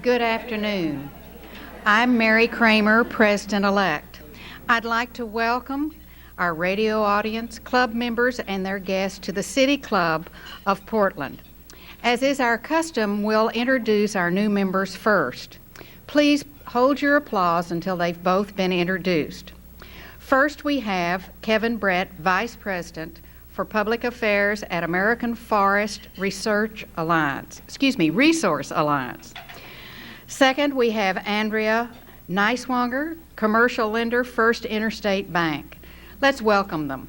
Good afternoon. I'm Mary Kramer, President-elect. I'd like to welcome our radio audience, club members, and their guests to the City Club of Portland. As is our custom, we'll introduce our new members first. Please hold your applause until they've both been introduced. First, we have Kevin Brett, Vice President for Public Affairs at American Forest Resource Alliance. Second, we have Andrea Neiswanger, Commercial Lender, First Interstate Bank. Let's welcome them.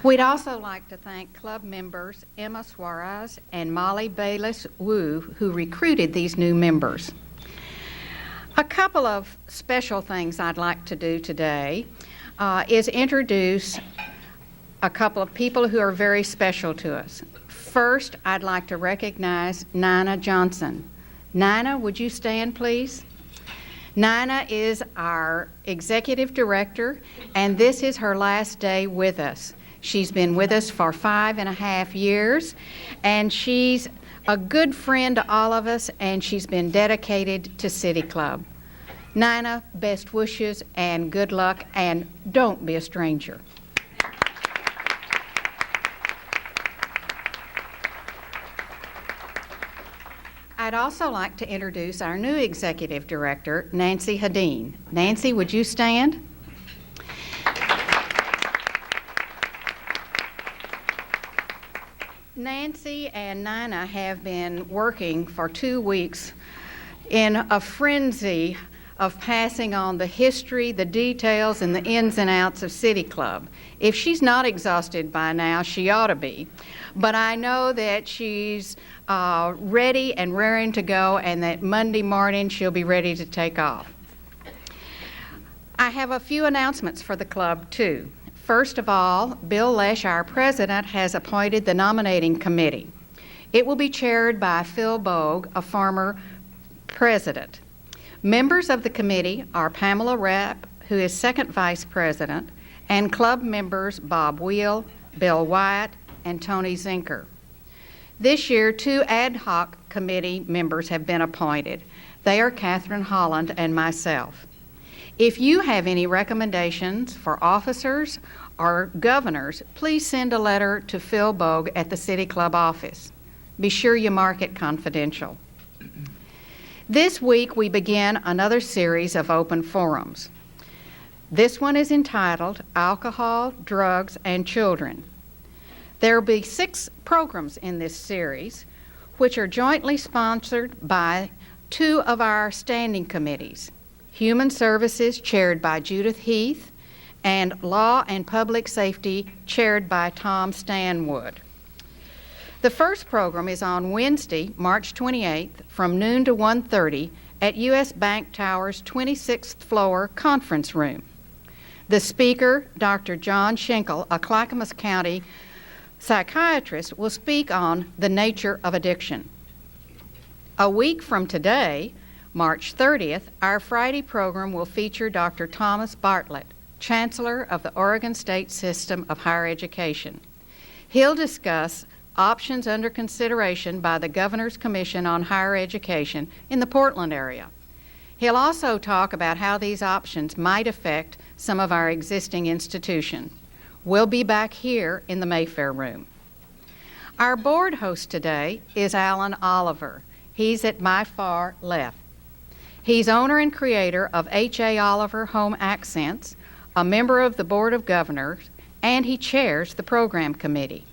We'd also like to thank club members Emma Suarez and Molly Bayless-Wu, who recruited these new members. A couple of special things I'd like to do today is introduce a couple of people who are very special to us. First, I'd like to recognize Nina Johnson. Nina, would you stand, please? Nina is our Executive Director, and this is her last day with us. She's been with us for 5.5 years, and she's a good friend to all of us, and she's been dedicated to City Club. Nina, best wishes and good luck, and don't be a stranger. I'd also like to introduce our new Executive Director, Nancy Hadeen. Nancy, would you stand? Nancy and Nina have been working for 2 weeks in a frenzy of passing on the history, the details, and the ins and outs of City Club. If she's not exhausted by now, she ought to be. But I know that she's ready and raring to go, and that Monday morning she'll be ready to take off. I have a few announcements for the club, too. First of all, Bill Lesh, our president, has appointed the nominating committee. It will be chaired by Phil Bogue, a former president. Members of the committee are Pamela Rapp, who is second vice president, and club members Bob Wheel, Bill Wyatt, and Tony Zinker. This year, 2 ad hoc committee members have been appointed. They are Catherine Holland and myself. If you have any recommendations for officers or governors, please send a letter to Phil Bogue at the City Club office. Be sure you mark it confidential. This week, we begin another series of open forums. This one is entitled Alcohol, Drugs, and Children. There will be 6 programs in this series, which are jointly sponsored by 2 of our standing committees, Human Services, chaired by Judith Heath, and Law and Public Safety, chaired by Tom Stanwood. The first program is on Wednesday, March 28th, from noon to 1:30 at U.S. Bank Tower's 26th floor conference room. The speaker, Dr. John Schenkel, a Clackamas County psychiatrist, will speak on the nature of addiction. A week from today, March 30th, our Friday program will feature Dr. Thomas Bartlett, Chancellor of the Oregon State System of Higher Education. He'll discuss options under consideration by the Governor's Commission on Higher Education in the Portland area. He'll also talk about how these options might affect some of our existing institutions. We'll be back here in the Mayfair room. Our board host today is Alan Oliver. He's at my far left. He's owner and creator of H.A. Oliver Home Accents, a member of the Board of Governors, and he chairs the program committee.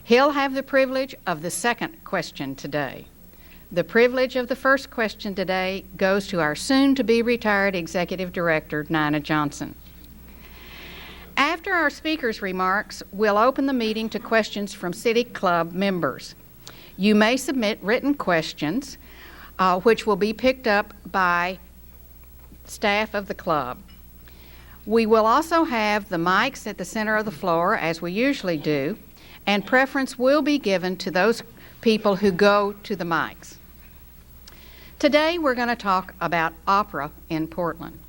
He'll have the privilege of the second question today. The privilege of the first question today goes to our soon-to-be retired Executive Director, Nina Johnson. After our speaker's remarks, we'll open the meeting to questions from City Club members. You may submit written questions, which will be picked up by staff of the club. We will also have the mics at the center of the floor, as we usually do, and preference will be given to those people who go to the mics. Today we're going to talk about opera in Portland.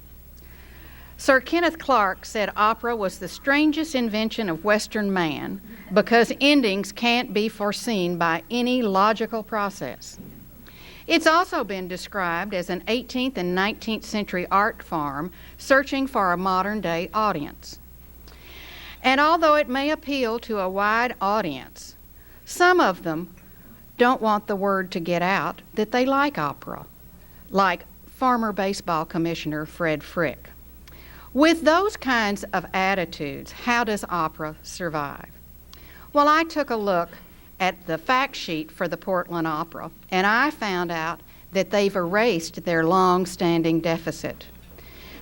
Sir Kenneth Clark said opera was the strangest invention of Western man because endings can't be foreseen by any logical process. It's also been described as an 18th and 19th century art form searching for a modern-day audience. And although it may appeal to a wide audience, some of them don't want the word to get out that they like opera, like former baseball commissioner Fred Frick. With those kinds of attitudes, how does opera survive? Well, I took a look at the fact sheet for the Portland Opera, and I found out that they've erased their long-standing deficit.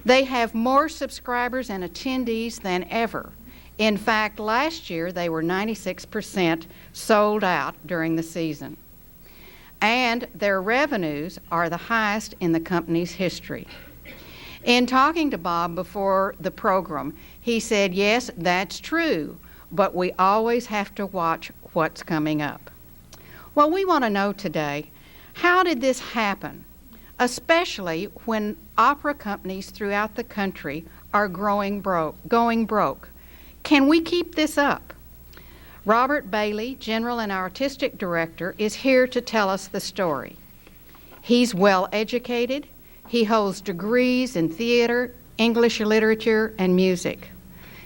They have more subscribers and attendees than ever. In fact, last year they were 96% sold out during the season. And their revenues are the highest in the company's history. In talking to Bob before the program, he said, yes, that's true, but we always have to watch what's coming up. Well, we want to know today, how did this happen, especially when opera companies throughout the country are going broke? Can we keep this up? Robert Bailey, General and Artistic Director, is here to tell us the story. He's well educated. He holds degrees in theater, English literature, and music.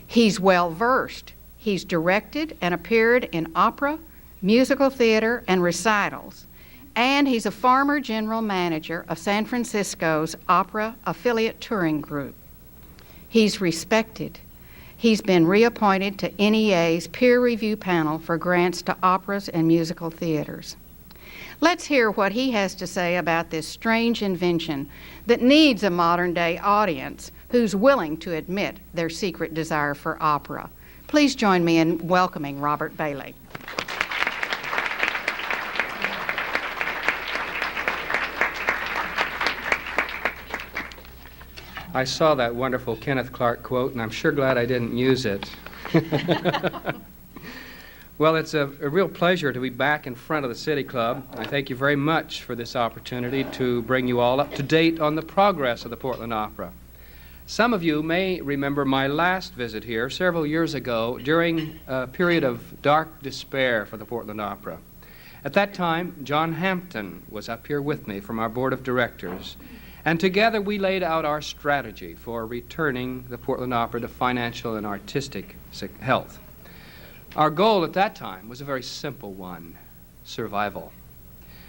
He's well versed. He's directed and appeared in opera, musical theater, and recitals. And he's a former general manager of San Francisco's opera affiliate touring group. He's respected. He's been reappointed to NEA's peer review panel for grants to operas and musical theaters. Let's hear what he has to say about this strange invention that needs a modern-day audience who's willing to admit their secret desire for opera. Please join me in welcoming Robert Bailey. I saw that wonderful Kenneth Clark quote, and I'm sure glad I didn't use it. Well, it's a real pleasure to be back in front of the City Club. I thank you very much for this opportunity to bring you all up to date on the progress of the Portland Opera. Some of you may remember my last visit here several years ago during a period of dark despair for the Portland Opera. At that time, John Hampton was up here with me from our board of directors, and together we laid out our strategy for returning the Portland Opera to financial and artistic health. Our goal at that time was a very simple one: survival.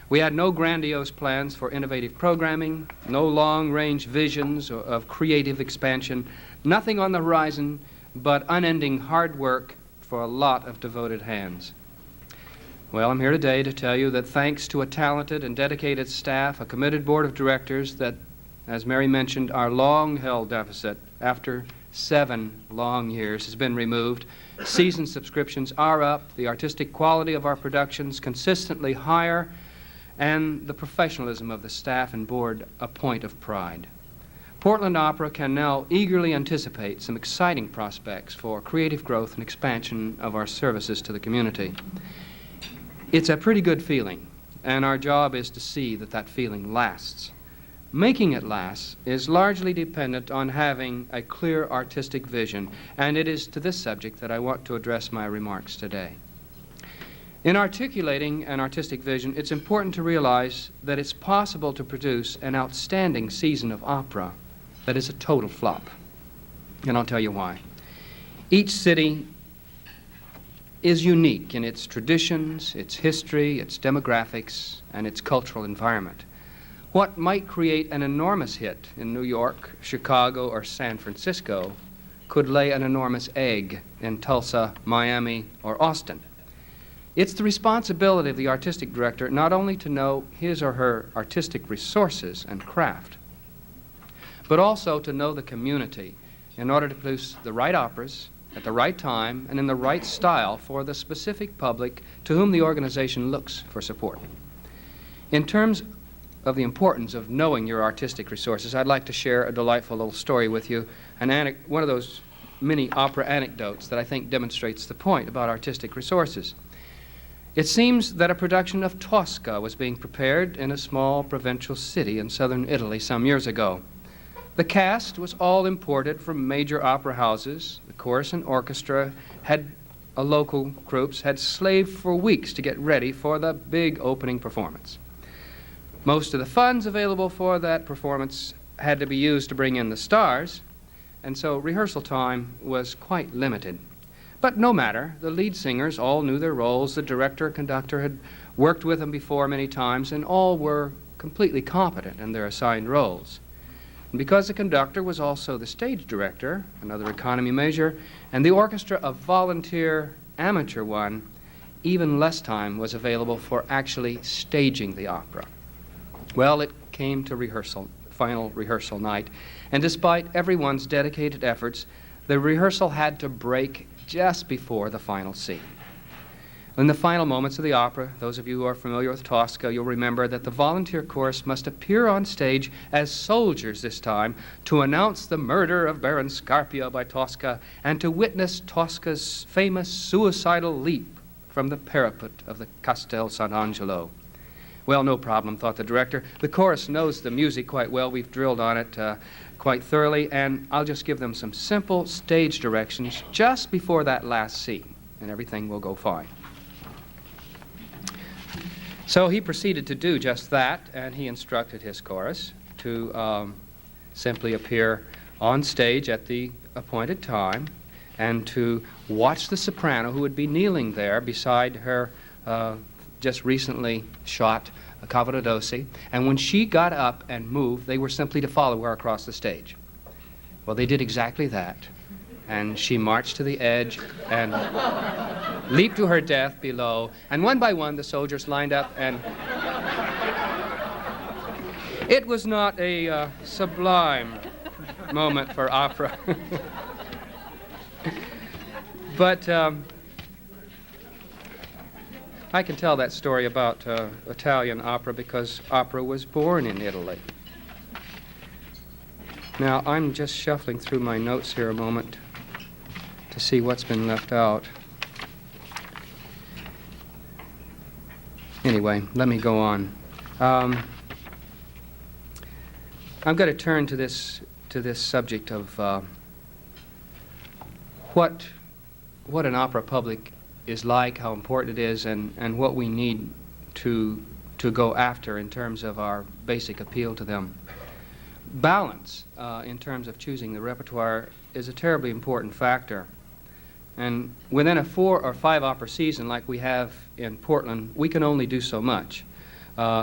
We had no grandiose plans for innovative programming, no long-range visions of creative expansion, nothing on the horizon but unending hard work for a lot of devoted hands. Well, I'm here today to tell you that thanks to a talented and dedicated staff, a committed board of directors, that, as Mary mentioned, our long-held deficit after 7 long years has been removed. Season subscriptions are up, the artistic quality of our productions consistently higher, and the professionalism of the staff and board a point of pride. Portland Opera can now eagerly anticipate some exciting prospects for creative growth and expansion of our services to the community. It's a pretty good feeling, and our job is to see that that feeling lasts. Making it last is largely dependent on having a clear artistic vision, and it is to this subject that I want to address my remarks today. In articulating an artistic vision, it's important to realize that it's possible to produce an outstanding season of opera that is a total flop. And I'll tell you why. Each city is unique in its traditions, its history, its demographics, and its cultural environment. What might create an enormous hit in New York, Chicago, or San Francisco could lay an enormous egg in Tulsa, Miami, or Austin. It's the responsibility of the artistic director not only to know his or her artistic resources and craft, but also to know the community in order to produce the right operas at the right time and in the right style for the specific public to whom the organization looks for support. In terms of the importance of knowing your artistic resources, I'd like to share a delightful little story with you, one of those mini opera anecdotes that I think demonstrates the point about artistic resources. It seems that a production of Tosca was being prepared in a small provincial city in southern Italy some years ago. The cast was all imported from major opera houses. The chorus and orchestra had local groups had slaved for weeks to get ready for the big opening performance. Most of the funds available for that performance had to be used to bring in the stars, and so rehearsal time was quite limited. But no matter, the lead singers all knew their roles. The director and conductor had worked with them before many times, and all were completely competent in their assigned roles. And because the conductor was also the stage director, another economy measure, and the orchestra a volunteer amateur one, even less time was available for actually staging the opera. Well, it came to rehearsal, final rehearsal night, and despite everyone's dedicated efforts, the rehearsal had to break just before the final scene. In the final moments of the opera, those of you who are familiar with Tosca, you'll remember that the volunteer chorus must appear on stage as soldiers this time to announce the murder of Baron Scarpia by Tosca and to witness Tosca's famous suicidal leap from the parapet of the Castel Sant'Angelo. Well, no problem, thought the director. The chorus knows the music quite well. We've drilled on it quite thoroughly, and I'll just give them some simple stage directions just before that last scene, and everything will go fine. So he proceeded to do just that, and he instructed his chorus to simply appear on stage at the appointed time and to watch the soprano who would be kneeling there beside her just recently shot Cavaradossi, and when she got up and moved, they were simply to follow her across the stage. Well, they did exactly that, and she marched to the edge and leaped to her death below, and one by one the soldiers lined up, and it was not a sublime moment for opera. But I can tell that story about Italian opera because opera was born in Italy. Now, I'm just shuffling through my notes here a moment to see what's been left out. Anyway, let me go on. I'm going to turn to this subject of what an opera public is like, how important it is, and what we need to go after in terms of our basic appeal to them. Balance in terms of choosing the repertoire is a terribly important factor. And within a 4 or 5 opera season like we have in Portland, we can only do so much.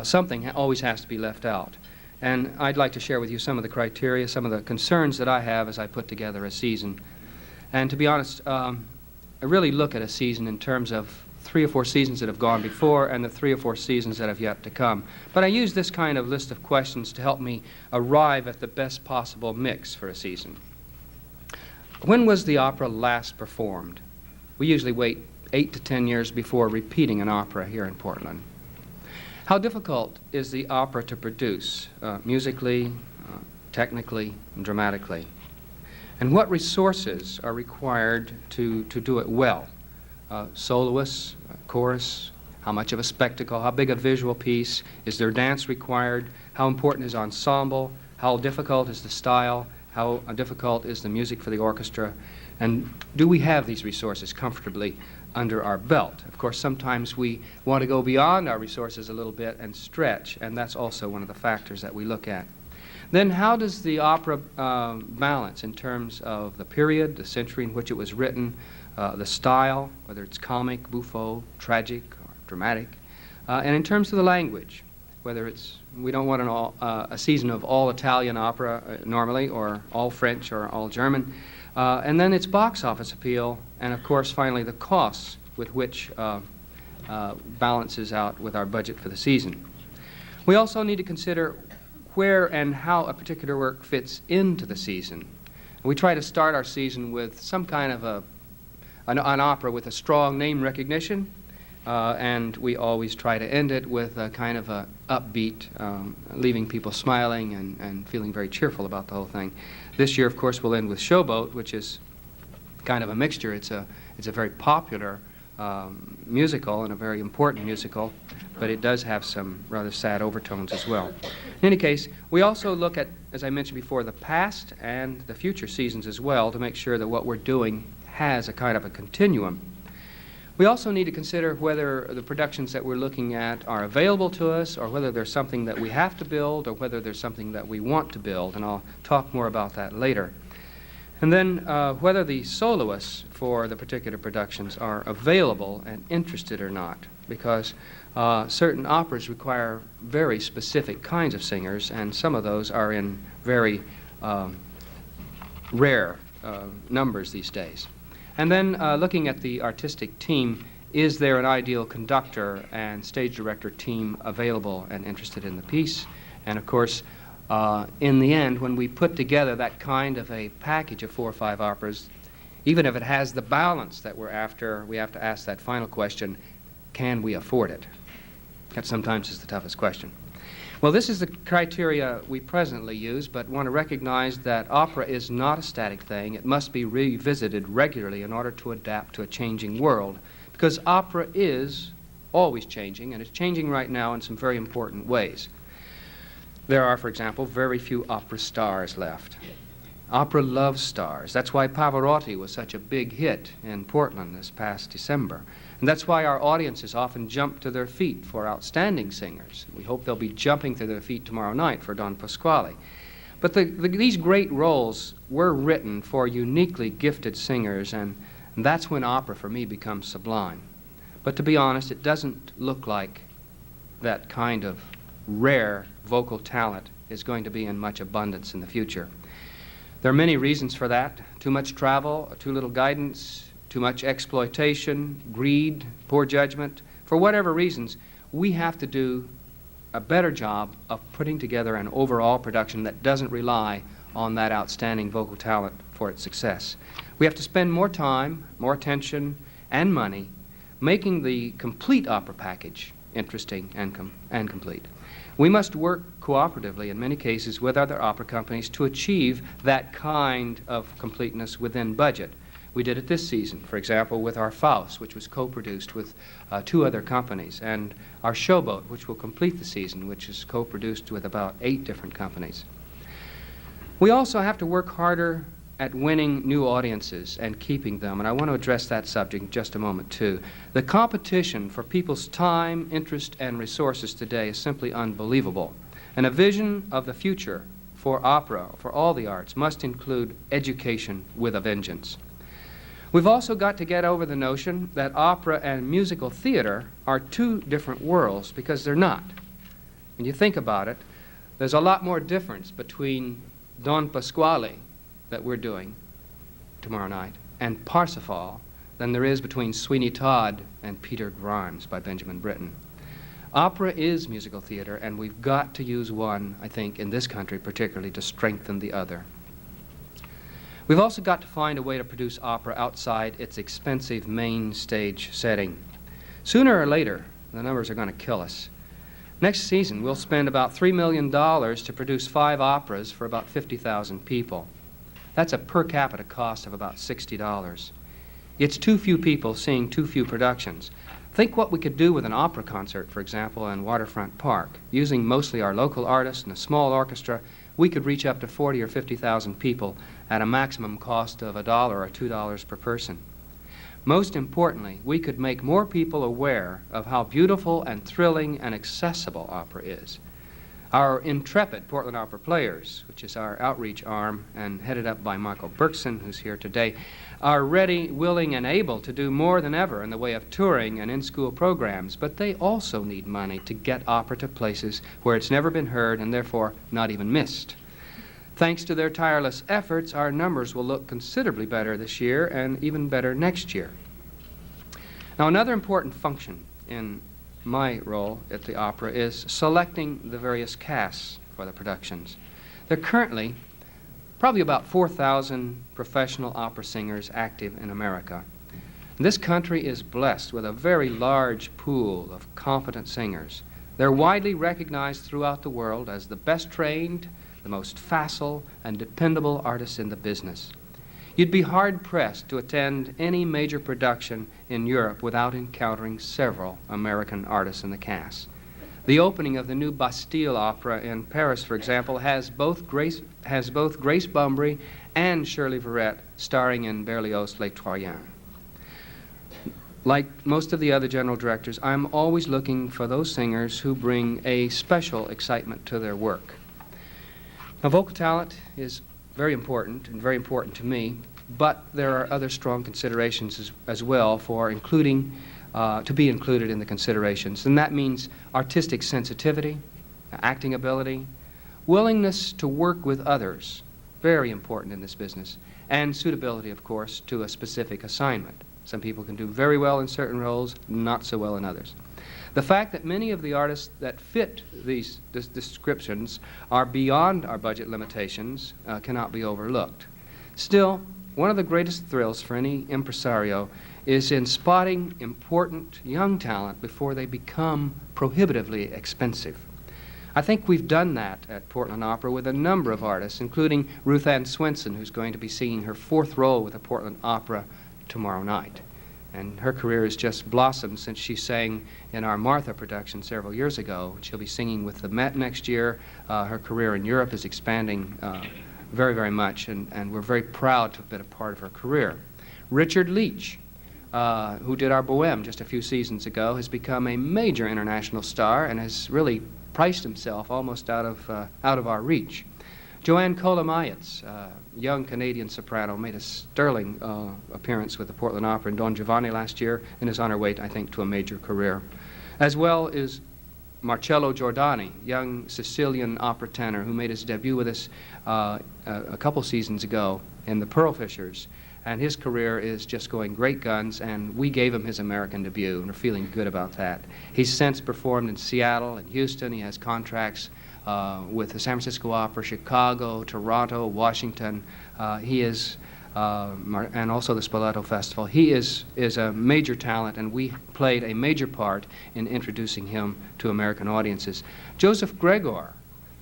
Something always has to be left out. And I'd like to share with you some of the criteria, some of the concerns that I have as I put together a season. And to be honest, I really look at a season in terms of 3 or 4 seasons that have gone before and the 3 or 4 seasons that have yet to come. But I use this kind of list of questions to help me arrive at the best possible mix for a season. When was the opera last performed? We usually wait 8 to 10 years before repeating an opera here in Portland. How difficult is the opera to produce, musically, technically, and dramatically? And what resources are required to do it well? Soloists, chorus, how much of a spectacle, how big a visual piece, is there dance required, how important is ensemble, how difficult is the style, how difficult is the music for the orchestra, and do we have these resources comfortably under our belt? Of course, sometimes we want to go beyond our resources a little bit and stretch, and that's also one of the factors that we look at. Then how does the opera balance in terms of the period, the century in which it was written, the style, whether it's comic, buffo, tragic, or dramatic, and in terms of the language, whether it's, we don't want a season of all Italian opera normally, or all French or all German, and then its box office appeal, and of course finally the costs with which balances out with our budget for the season. We also need to consider where and how a particular work fits into the season. We try to start our season with some kind of an opera with a strong name recognition, and we always try to end it with a kind of a upbeat, leaving people smiling and feeling very cheerful about the whole thing. This year, of course, we'll end with Showboat, which is kind of a mixture. It's a very popular musical and a very important musical, but it does have some rather sad overtones as well. In any case, we also look at, as I mentioned before, the past and the future seasons as well to make sure that what we're doing has a kind of a continuum. We also need to consider whether the productions that we're looking at are available to us, or whether there's something that we have to build, or whether there's something that we want to build, and I'll talk more about that later. And then whether the soloists for the particular productions are available and interested or not, because certain operas require very specific kinds of singers, and some of those are in very rare numbers these days. And then looking at the artistic team, is there an ideal conductor and stage director team available and interested in the piece? And of course, in the end, when we put together that kind of a package of 4 or 5 operas, even if it has the balance that we're after, we have to ask that final question, can we afford it? That sometimes is the toughest question. Well, this is the criteria we presently use, but want to recognize that opera is not a static thing. It must be revisited regularly in order to adapt to a changing world, because opera is always changing, and it's changing right now in some very important ways. There are, for example, very few opera stars left. Opera loves stars. That's why Pavarotti was such a big hit in Portland this past December. And that's why our audiences often jump to their feet for outstanding singers. We hope they'll be jumping to their feet tomorrow night for Don Pasquale. But these great roles were written for uniquely gifted singers, and that's when opera for me becomes sublime. But to be honest, it doesn't look like that kind of rare vocal talent is going to be in much abundance in the future. There are many reasons for that. Too much travel, too little guidance, too much exploitation, greed, poor judgment. For whatever reasons, we have to do a better job of putting together an overall production that doesn't rely on that outstanding vocal talent for its success. We have to spend more time, more attention, and money making the complete opera package interesting and complete. We must work cooperatively in many cases with other opera companies to achieve that kind of completeness within budget. We did it this season, for example, with our Faust, which was co-produced with 2 other companies, and our Showboat, which will complete the season, which is co-produced with about 8 different companies. We also have to work harder at winning new audiences and keeping them, and I want to address that subject in just a moment, too. The competition for people's time, interest, and resources today is simply unbelievable, and a vision of the future for opera, for all the arts, must include education with a vengeance. We've also got to get over the notion that opera and musical theater are 2 different worlds, because they're not. When you think about it, there's a lot more difference between Don Pasquale that we're doing tomorrow night and Parsifal than there is between Sweeney Todd and Peter Grimes by Benjamin Britten. Opera is musical theater, and we've got to use one, I think, in this country particularly, to strengthen the other. We've also got to find a way to produce opera outside its expensive main stage setting. Sooner or later, the numbers are going to kill us. Next season, we'll spend about $3 million to produce 5 operas for about 50,000 people. That's a per capita cost of about $60. It's too few people seeing too few productions. Think what we could do with an opera concert, for example, in Waterfront Park. Using mostly our local artists and a small orchestra, we could reach up to 40 or 50,000 people at a maximum cost of $1 or $2 per person. Most importantly, we could make more people aware of how beautiful and thrilling and accessible opera is. Our intrepid Portland Opera Players, which is our outreach arm and headed up by Michael Berkson, who's here today, are ready, willing, and able to do more than ever in the way of touring and in-school programs, but they also need money to get opera to places where it's never been heard and therefore not even missed. Thanks to their tireless efforts, our numbers will look considerably better this year and even better next year. Now, another important function in my role at the opera is selecting the various casts for the productions. There are currently probably about 4,000 professional opera singers active in America. This country is blessed with a very large pool of competent singers. They're widely recognized throughout the world as the best trained, the most facile, and dependable artists in the business. You'd be hard-pressed to attend any major production in Europe without encountering several American artists in the cast. The opening of the new Bastille Opera in Paris, for example, has both Grace Bumbry and Shirley Verrett starring in Berlioz' Les Troyens. Like most of the other general directors, I'm always looking for those singers who bring a special excitement to their work. Now, vocal talent is very important and very important to me, but there are other strong considerations as well for including, to be included in the considerations. And that means artistic sensitivity, acting ability, willingness to work with others, very important in this business, and suitability, of course, to a specific assignment. Some people can do very well in certain roles, not so well in others. The fact that many of the artists that fit these descriptions are beyond our budget limitations cannot be overlooked. Still, one of the greatest thrills for any impresario is in spotting important young talent before they become prohibitively expensive. I think we've done that at Portland Opera with a number of artists, including Ruth Ann Swenson, who's going to be singing her 4th role with the Portland Opera tomorrow night. And her career has just blossomed since she sang in our Martha production several years ago. She'll be singing with the Met next year. Her career in Europe is expanding very, very much, and we're very proud to have been a part of her career. Richard Leach, who did our Bohème just a few seasons ago, has become a major international star and has really priced himself almost out of our reach. Joanne Kolomayitz, young Canadian soprano, made a sterling appearance with the Portland Opera in Don Giovanni last year and is on her way, I think, to a major career. As well is Marcello Giordani, young Sicilian opera tenor who made his debut with us a couple seasons ago in the Pearl Fishers. And his career is just going great guns, and we gave him his American debut, and we're feeling good about that. He's since performed in Seattle and Houston. He has contracts with the San Francisco Opera, Chicago, Toronto, Washington. He is, and also the Spoleto Festival. He is a major talent, and we played a major part in introducing him to American audiences. Joseph Gregor,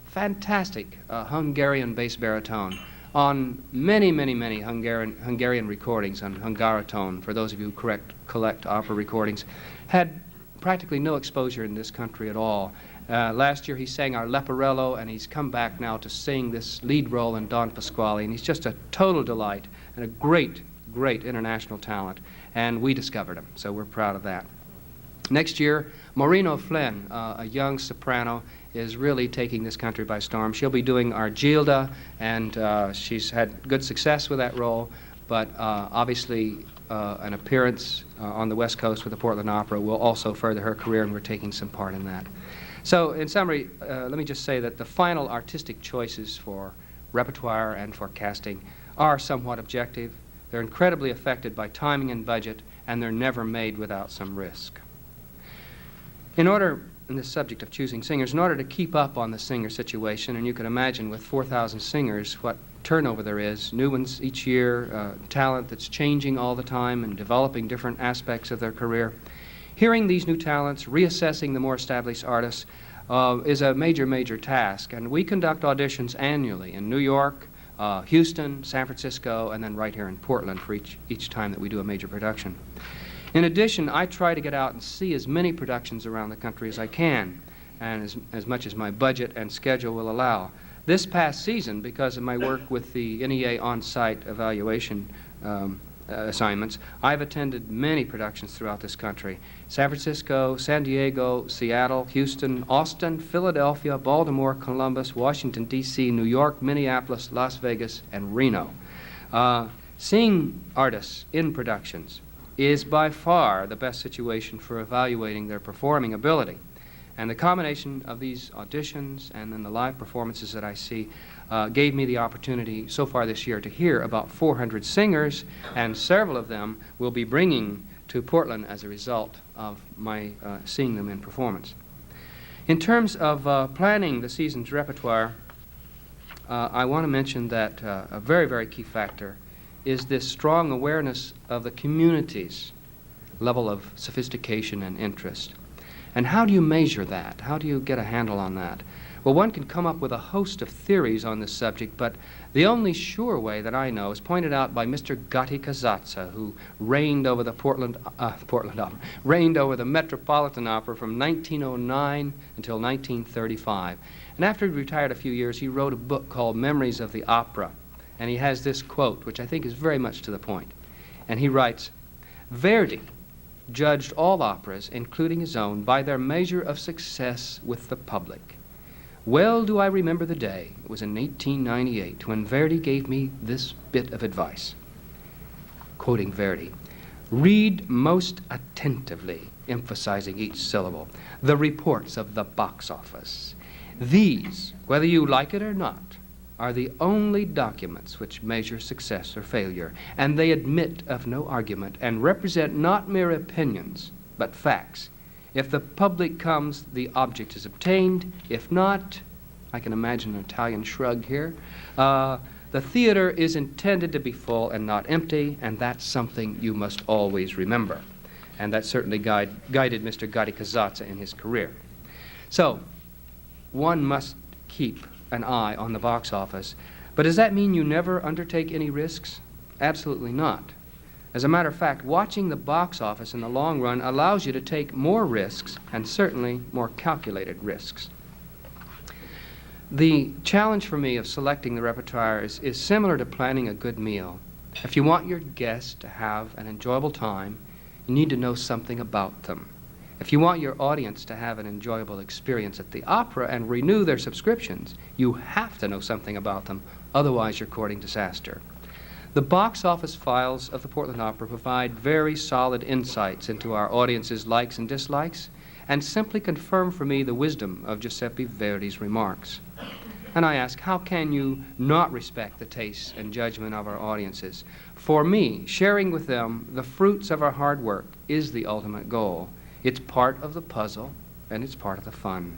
fantastic Hungarian bass baritone, on many, many, many Hungarian recordings on Hungaritone, for those of you who collect opera recordings, had practically no exposure in this country at all. Last year he sang our Leporello, and he's come back now to sing this lead role in Don Pasquale, and he's just a total delight and a great, great international talent, and we discovered him, so we're proud of that. Next year, Maureen Flynn, a young soprano, is really taking this country by storm. She'll be doing our Gilda, and she's had good success with that role, but obviously an appearance on the West Coast with the Portland Opera will also further her career, and we're taking some part in that. So, in summary, let me just say that the final artistic choices for repertoire and for casting are somewhat objective. They're incredibly affected by timing and budget, and they're never made without some risk. In order, in this subject of choosing singers, in order to keep up on the singer situation, and you can imagine with 4,000 singers what turnover there is, new ones each year, talent that's changing all the time and developing different aspects of their career, hearing these new talents, reassessing the more established artists is a major, major task. And we conduct auditions annually in New York, Houston, San Francisco, and then right here in Portland for each time that we do a major production. In addition, I try to get out and see as many productions around the country as I can, and as much as my budget and schedule will allow. This past season, because of my work with the NEA on-site evaluation assignments, I've attended many productions throughout this country: San Francisco, San Diego, Seattle, Houston, Austin, Philadelphia, Baltimore, Columbus, Washington, D.C., New York, Minneapolis, Las Vegas, and Reno. Seeing artists in productions is by far the best situation for evaluating their performing ability. And the combination of these auditions and then the live performances that I see gave me the opportunity so far this year to hear about 400 singers, and several of them will be bringing to Portland as a result of my seeing them in performance. In terms of planning the season's repertoire, I want to mention that a very, very key factor is this strong awareness of the community's level of sophistication and interest. And how do you measure that? How do you get a handle on that? Well, one can come up with a host of theories on this subject, but the only sure way that I know is pointed out by Mr. Gatti Casazza, who reigned over the reigned over the Metropolitan Opera from 1909 until 1935. And after he retired a few years, he wrote a book called Memories of the Opera. And he has this quote, which I think is very much to the point. And he writes, "Verdi judged all operas, including his own, by their measure of success with the public. Well do I remember the day, it was in 1898, when Verdi gave me this bit of advice. Quoting Verdi, "Read most attentively," emphasizing each syllable, "the reports of the box office. These, whether you like it or not, are the only documents which measure success or failure, and they admit of no argument and represent not mere opinions, but facts. If the public comes, the object is obtained. If not," I can imagine an Italian shrug here, "the theater is intended to be full and not empty, and that's something you must always remember." And that certainly guided Mr. Gatti Casazza in his career. So, one must keep an eye on the box office. But does that mean you never undertake any risks? Absolutely not. As a matter of fact, watching the box office in the long run allows you to take more risks, and certainly more calculated risks. The challenge for me of selecting the repertoire is similar to planning a good meal. If you want your guests to have an enjoyable time, you need to know something about them. If you want your audience to have an enjoyable experience at the opera and renew their subscriptions, you have to know something about them, otherwise you're courting disaster. The box office files of the Portland Opera provide very solid insights into our audience's likes and dislikes, and simply confirm for me the wisdom of Giuseppe Verdi's remarks. And I ask, how can you not respect the tastes and judgment of our audiences? For me, sharing with them the fruits of our hard work is the ultimate goal. It's part of the puzzle, and it's part of the fun.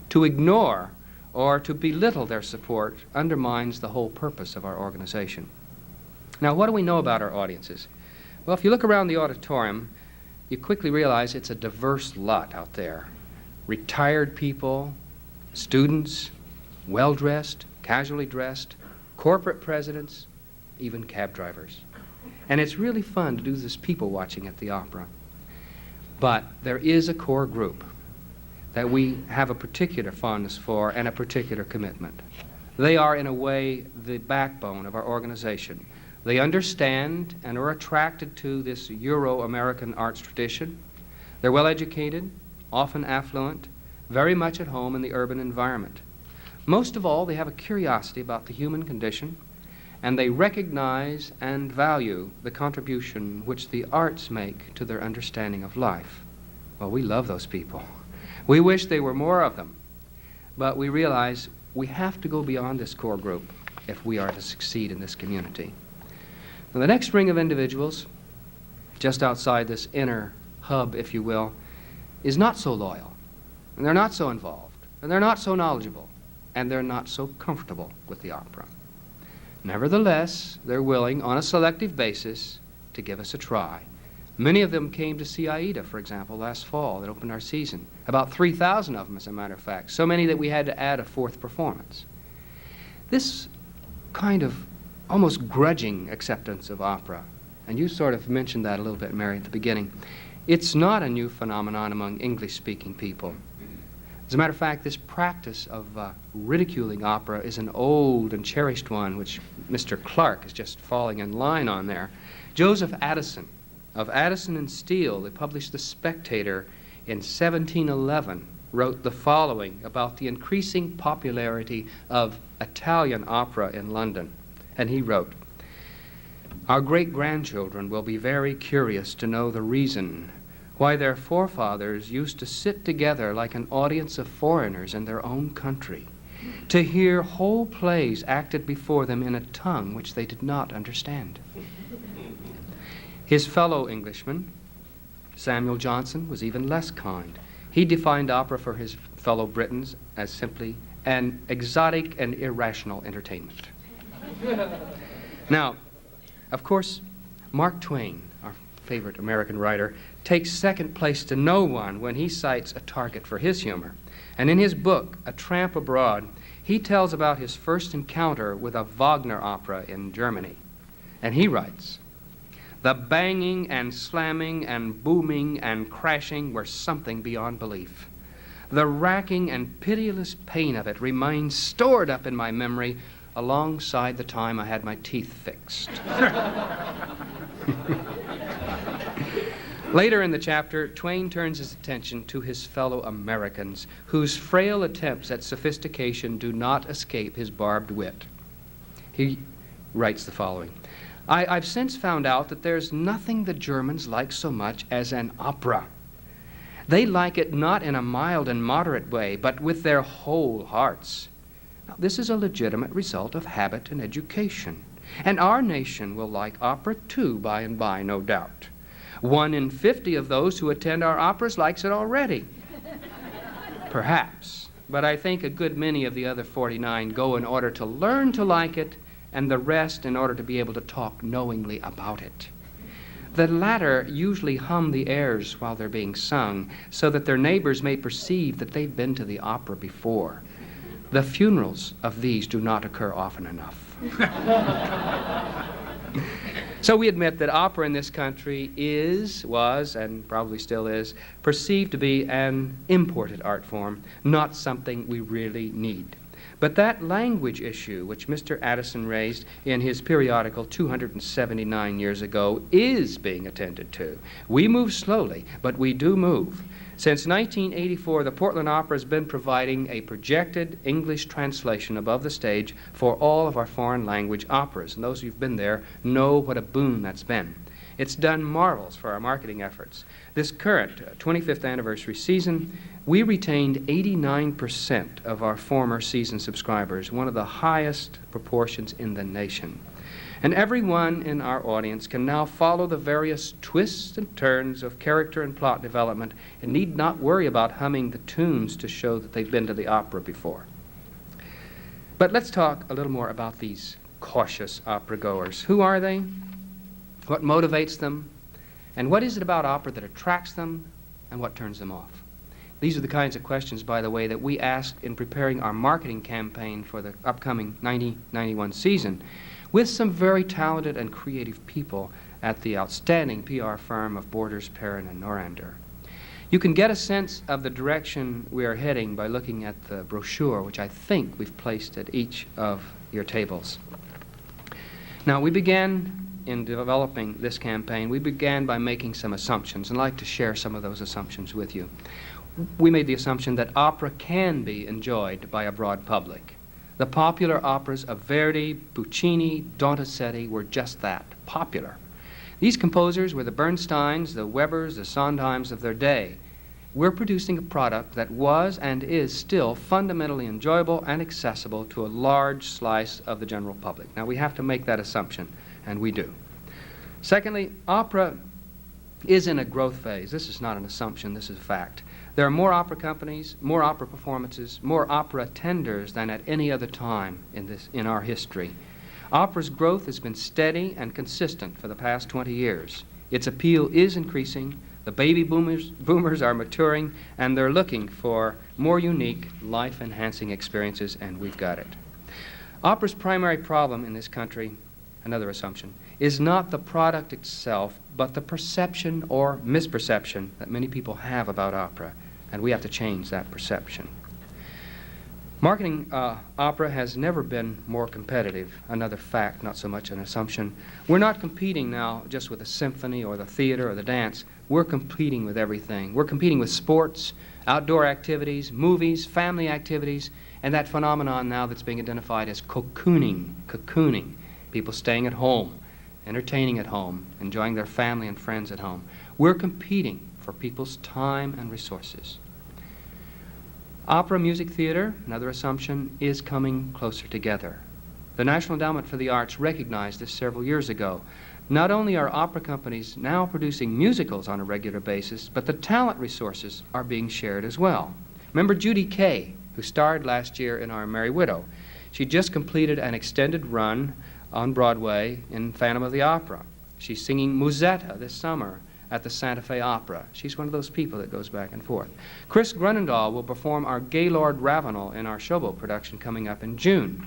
To ignore or to belittle their support undermines the whole purpose of our organization. Now, what do we know about our audiences? Well, if you look around the auditorium, you quickly realize it's a diverse lot out there. Retired people, students, well-dressed, casually dressed, corporate presidents, even cab drivers. And it's really fun to do this people watching at the opera. But there is a core group that we have a particular fondness for and a particular commitment. They are, in a way, the backbone of our organization. They understand and are attracted to this Euro-American arts tradition. They're well-educated, often affluent, very much at home in the urban environment. Most of all, they have a curiosity about the human condition, and they recognize and value the contribution which the arts make to their understanding of life. Well, we love those people. We wish there were more of them, but we realize we have to go beyond this core group if we are to succeed in this community. Now, the next ring of individuals, just outside this inner hub, if you will, is not so loyal, and they're not so involved, and they're not so knowledgeable, and they're not so comfortable with the opera. Nevertheless, they're willing, on a selective basis, to give us a try. Many of them came to see Aida, for example, last fall that opened our season. About 3,000 of them, as a matter of fact. So many that we had to add a fourth performance. This kind of almost grudging acceptance of opera, and you sort of mentioned that a little bit, Mary, at the beginning, it's not a new phenomenon among English-speaking people. As a matter of fact, this practice of ridiculing opera is an old and cherished one, which Mr. Clark is just falling in line on there. Joseph Addison, of Addison and Steele, they published The Spectator in 1711, wrote the following about the increasing popularity of Italian opera in London. And he wrote, "Our great-grandchildren will be very curious to know the reason why their forefathers used to sit together like an audience of foreigners in their own country, to hear whole plays acted before them in a tongue which they did not understand." His fellow Englishman, Samuel Johnson, was even less kind. He defined opera for his fellow Britons as simply an exotic and irrational entertainment. Now, of course, Mark Twain, our favorite American writer, takes second place to no one when he cites a target for his humor. And in his book, A Tramp Abroad, he tells about his first encounter with a Wagner opera in Germany. And he writes, "The banging and slamming and booming and crashing were something beyond belief. The racking and pitiless pain of it remains stored up in my memory alongside the time I had my teeth fixed." Later in the chapter, Twain turns his attention to his fellow Americans, whose frail attempts at sophistication do not escape his barbed wit. He writes the following: I've since found out that there's nothing the Germans like so much as an opera. They like it not in a mild and moderate way, but with their whole hearts. Now, this is a legitimate result of habit and education, and our nation will like opera too by and by, no doubt. 1 in 50 of those who attend our operas likes it already. Perhaps, but I think a good many of the other 49 go in order to learn to like it, and the rest in order to be able to talk knowingly about it. The latter usually hum the airs while they're being sung, so that their neighbors may perceive that they've been to the opera before. The funerals of these do not occur often enough. So we admit that opera in this country was, and probably still is, perceived to be an imported art form, not something we really need. But that language issue, which Mr. Addison raised in his periodical 279 years ago, is being attended to. We move slowly, but we do move. Since 1984, the Portland Opera has been providing a projected English translation above the stage for all of our foreign language operas. And those who've been there know what a boon that's been. It's done marvels for our marketing efforts. This current 25th anniversary season, we retained 89% of our former season subscribers, one of the highest proportions in the nation. And everyone in our audience can now follow the various twists and turns of character and plot development and need not worry about humming the tunes to show that they've been to the opera before. But let's talk a little more about these cautious opera goers. Who are they? What motivates them? And what is it about opera that attracts them? And what turns them off? These are the kinds of questions, by the way, that we asked in preparing our marketing campaign for the upcoming 1991 season, with some very talented and creative people at the outstanding PR firm of Borders, Perrin, and Norander. You can get a sense of the direction we are heading by looking at the brochure, which I think we've placed at each of your tables. Now, in developing this campaign, we began by making some assumptions, and I'd like to share some of those assumptions with you. We made the assumption that opera can be enjoyed by a broad public. The popular operas of Verdi, Puccini, Donizetti were just that, popular. These composers were the Bernsteins, the Webers, the Sondheims of their day. We're producing a product that was and is still fundamentally enjoyable and accessible to a large slice of the general public. Now, we have to make that assumption, and we do. Secondly, opera is in a growth phase. This is not an assumption, this is a fact. There are more opera companies, more opera performances, more opera attenders than at any other time in our history. Opera's growth has been steady and consistent for the past 20 years. Its appeal is increasing. The baby boomers are maturing, and they're looking for more unique, life-enhancing experiences, and we've got it. Opera's primary problem in this country, another assumption, is not the product itself, but the perception or misperception that many people have about opera, and we have to change that perception. Marketing opera has never been more competitive. Another fact, not so much an assumption. We're not competing now just with the symphony or the theater or the dance. We're competing with everything. We're competing with sports, outdoor activities, movies, family activities, and that phenomenon now that's being identified as cocooning. People staying at home, entertaining at home, enjoying their family and friends at home. We're competing for people's time and resources. Opera music theater, another assumption, is coming closer together. The National Endowment for the Arts recognized this several years ago. Not only are opera companies now producing musicals on a regular basis, but the talent resources are being shared as well. Remember Judy Kay, who starred last year in Our Merry Widow. She just completed an extended run on Broadway in Phantom of the Opera. She's singing Musetta this summer at the Santa Fe Opera. She's one of those people that goes back and forth. Chris Grunendahl will perform our Gaylord Ravenel in our Showboat production coming up in June.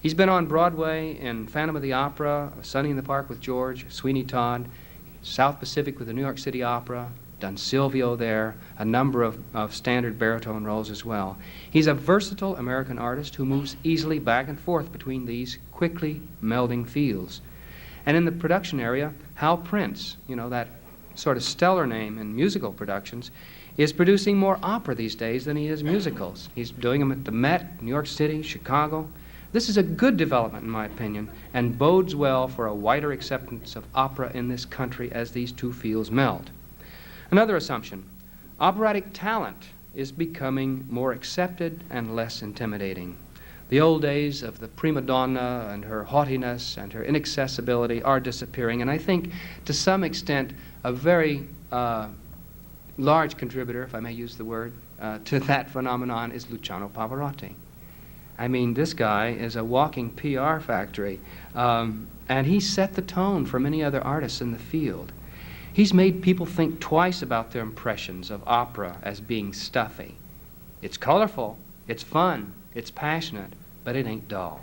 He's been on Broadway in Phantom of the Opera, Sunny in the Park with George, Sweeney Todd, South Pacific with the New York City Opera, done Silvio there, a number of standard baritone roles as well. He's a versatile American artist who moves easily back and forth between these quickly melding fields. And in the production area, Hal Prince, that sort of stellar name in musical productions, is producing more opera these days than he is musicals. He's doing them at the Met, New York City, Chicago. This is a good development, in my opinion, and bodes well for a wider acceptance of opera in this country as these two fields meld. Another assumption, operatic talent is becoming more accepted and less intimidating. The old days of the prima donna and her haughtiness and her inaccessibility are disappearing, and I think to some extent a very large contributor, if I may use the word, to that phenomenon is Luciano Pavarotti. I mean, this guy is a walking PR factory, and he set the tone for many other artists in the field. He's made people think twice about their impressions of opera as being stuffy. It's colorful, it's fun, it's passionate, but it ain't dull.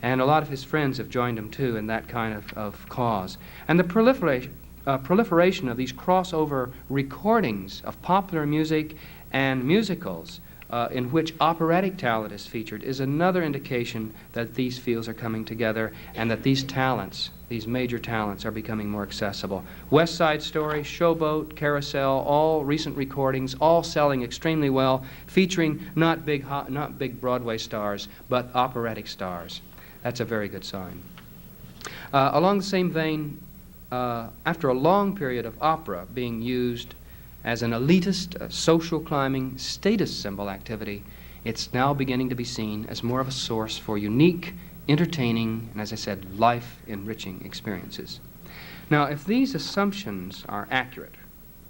And a lot of his friends have joined him, too, in that kind of cause. And the proliferation of these crossover recordings of popular music and musicals in which operatic talent is featured is another indication that these fields are coming together and that these talents, these major talents, are becoming more accessible. West Side Story, Showboat, Carousel, all recent recordings, all selling extremely well, featuring not big Broadway stars, but operatic stars. That's a very good sign. Along the same vein, after a long period of opera being used as an elitist, social climbing, status symbol activity, it's now beginning to be seen as more of a source for unique, entertaining, and as I said, life-enriching experiences. Now, if these assumptions are accurate,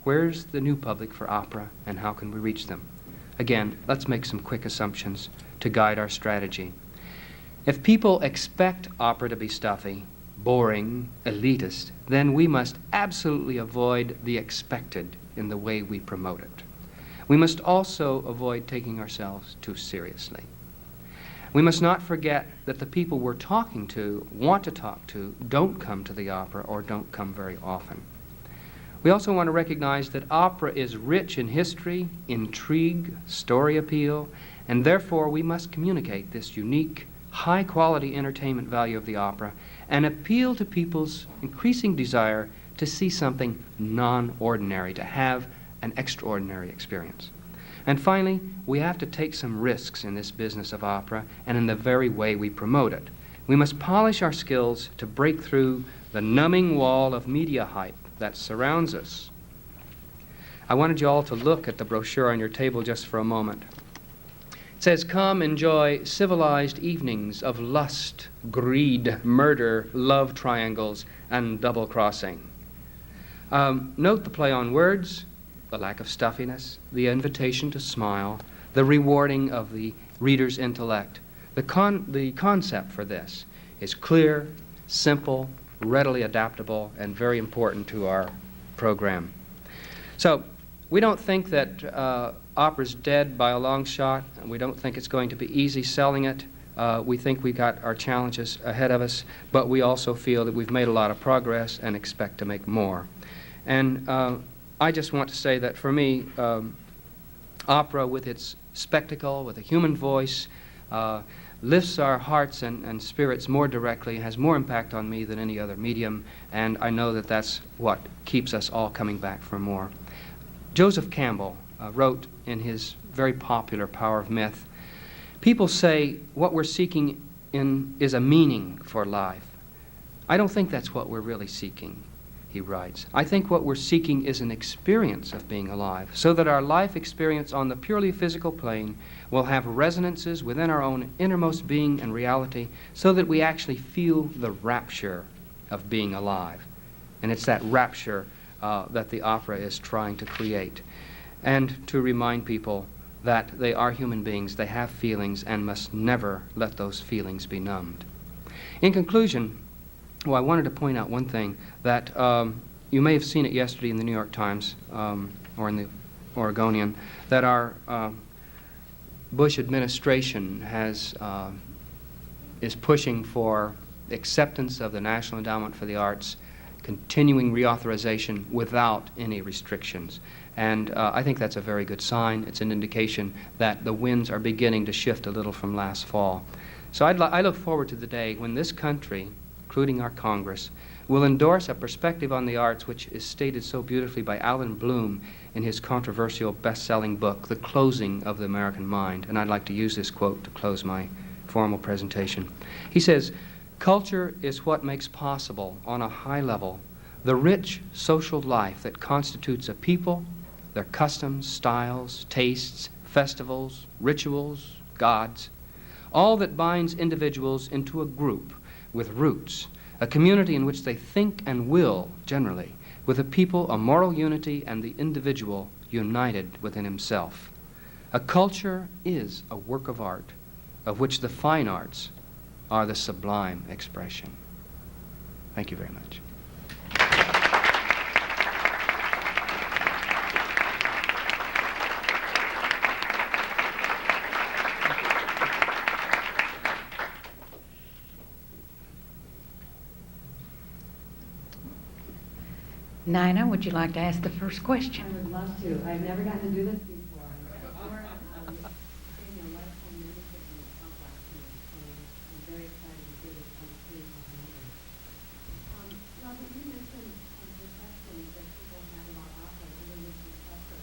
where's the new public for opera and how can we reach them? Again, let's make some quick assumptions to guide our strategy. If people expect opera to be stuffy, boring, elitist, then we must absolutely avoid the expected in the way we promote it. We must also avoid taking ourselves too seriously. We must not forget that the people we're talking to, want to talk to, don't come to the opera or don't come very often. We also want to recognize that opera is rich in history, intrigue, story appeal, and therefore we must communicate this unique, high-quality entertainment value of the opera and appeal to people's increasing desire to see something non-ordinary, to have an extraordinary experience. And finally, we have to take some risks in this business of opera and in the very way we promote it. We must polish our skills to break through the numbing wall of media hype that surrounds us. I wanted you all to look at the brochure on your table just for a moment. It says, "Come enjoy civilized evenings of lust, greed, murder, love triangles, and double-crossing." Note the play on words, the lack of stuffiness, the invitation to smile, the rewarding of the reader's intellect. The concept for this is clear, simple, readily adaptable, and very important to our program. So, we don't think that opera's dead by a long shot, and we don't think it's going to be easy selling it. We think we've got our challenges ahead of us, but we also feel that we've made a lot of progress and expect to make more. And I just want to say that for me, opera with its spectacle, with a human voice, lifts our hearts and spirits more directly, has more impact on me than any other medium, and I know that that's what keeps us all coming back for more. Joseph Campbell wrote in his very popular Power of Myth, "People say what we're seeking is a meaning for life. I don't think that's what we're really seeking," he writes. "I think what we're seeking is an experience of being alive, so that our life experience on the purely physical plane will have resonances within our own innermost being and reality, so that we actually feel the rapture of being alive." And it's that rapture that the opera is trying to create. And to remind people that they are human beings, they have feelings, and must never let those feelings be numbed. In conclusion, I wanted to point out one thing that you may have seen it yesterday in the New York Times or in the Oregonian, that our Bush administration is pushing for acceptance of the National Endowment for the Arts, continuing reauthorization without any restrictions. And I think that's a very good sign. It's an indication that the winds are beginning to shift a little from last fall. So I look forward to the day when this country, including our Congress, will endorse a perspective on the arts which is stated so beautifully by Alan Bloom in his controversial best-selling book, The Closing of the American Mind. And I'd like to use this quote to close my formal presentation. He says, "Culture is what makes possible, on a high level, the rich social life that constitutes a people, their customs, styles, tastes, festivals, rituals, gods, all that binds individuals into a group with roots, a community in which they think and will, generally, with a people a moral unity and the individual united within himself. A culture is a work of art, of which the fine arts are the sublime expression." Thank you very much. Nina, would you like to ask the first question? I would love to. I've never gotten to do this before. I'm very excited to do this on the city hall. Robert, you mentioned some perceptions that people have about opera and religious structure.